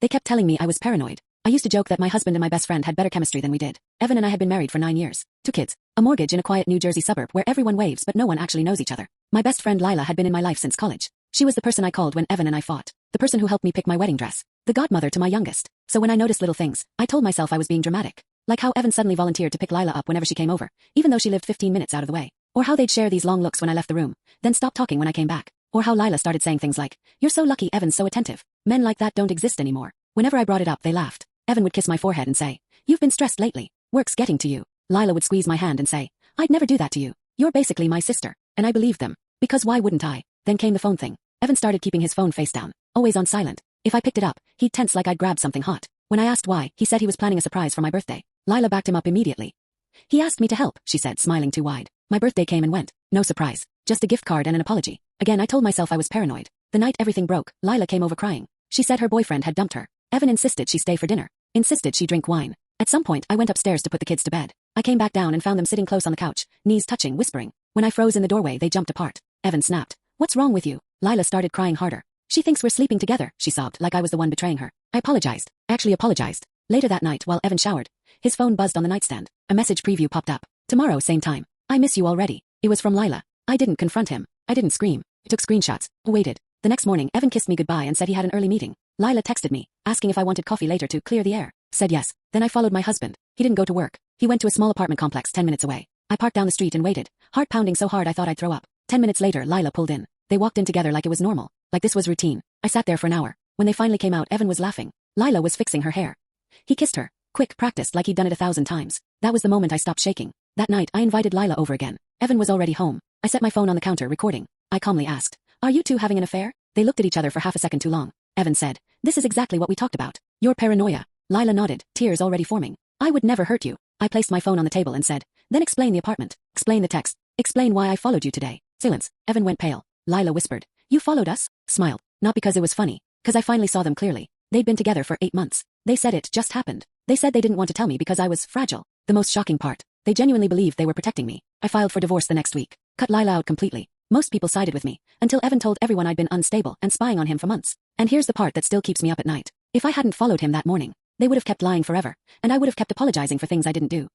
They kept telling me I was paranoid. I used to joke that my husband and my best friend had better chemistry than we did. Evan and I had been married for 9 years. 2 kids. A mortgage in a quiet New Jersey suburb where everyone waves but no one actually knows each other. My best friend Lila had been in my life since college. She was the person I called when Evan and I fought. The person who helped me pick my wedding dress. The godmother to my youngest. So when I noticed little things, I told myself I was being dramatic. Like how Evan suddenly volunteered to pick Lila up whenever she came over, even though she lived 15 minutes out of the way. Or how they'd share these long looks when I left the room, then stop talking when I came back. Or how Lila started saying things like, "You're so lucky Evan's so attentive. Men like that don't exist anymore." Whenever I brought it up, they laughed. Evan would kiss my forehead and say, "You've been stressed lately. Work's getting to you." Lila would squeeze my hand and say, "I'd never do that to you. You're basically my sister." And I believed them. Because why wouldn't I? Then came the phone thing. Evan started keeping his phone face down, always on silent. If I picked it up, he'd tense like I'd grabbed something hot. When I asked why, he said he was planning a surprise for my birthday. Lila backed him up immediately. "He asked me to help," she said, smiling too wide. My birthday came and went. No surprise. Just a gift card and an apology. Again, I told myself I was paranoid. The night everything broke, Lila came over crying. She said her boyfriend had dumped her. Evan insisted she stay for dinner. Insisted she drink wine. At some point, I went upstairs to put the kids to bed. I came back down and found them sitting close on the couch, knees touching, whispering. When I froze in the doorway, they jumped apart. Evan snapped. "What's wrong with you?" Lila started crying harder. "She thinks we're sleeping together," she sobbed, like I was the one betraying her. I apologized. Actually apologized. Later that night, while Evan showered, his phone buzzed on the nightstand. A message preview popped up. "Tomorrow, same time. I miss you already." It was from Lila. I didn't confront him. I didn't scream. I took screenshots. Waited. The next morning, Evan kissed me goodbye and said he had an early meeting. Lila texted me, asking if I wanted coffee later to clear the air. Said yes. Then I followed my husband. He didn't go to work. He went to a small apartment complex 10 minutes away. I parked down the street and waited, heart pounding so hard I thought I'd throw up. 10 minutes later, Lila pulled in. They walked in together like it was normal, like this was routine. I sat there for an hour. When they finally came out, Evan was laughing. Lila was fixing her hair. He kissed her. Quick, practiced like he'd done it 1,000 times. That was the moment I stopped shaking. That night, I invited Lila over again. Evan was already home. I set my phone on the counter, recording. I calmly asked, "Are you two having an affair?" They looked at each other for half a second too long. Evan said, "This is exactly what we talked about. Your paranoia." Lila nodded, tears already forming. "I would never hurt you." I placed my phone on the table and said, "Then explain the apartment. Explain the text. Explain why I followed you today." Silence. Evan went pale. Lila whispered, "You followed us?" Smiled. Not because it was funny. Because I finally saw them clearly. They'd been together for 8 months. They said it just happened. They said they didn't want to tell me because I was fragile. The most shocking part. They genuinely believed they were protecting me. I filed for divorce the next week. Cut Lila out completely. Most people sided with me, until Evan told everyone I'd been unstable and spying on him for months. And here's the part that still keeps me up at night. If I hadn't followed him that morning, they would have kept lying forever, and I would have kept apologizing for things I didn't do.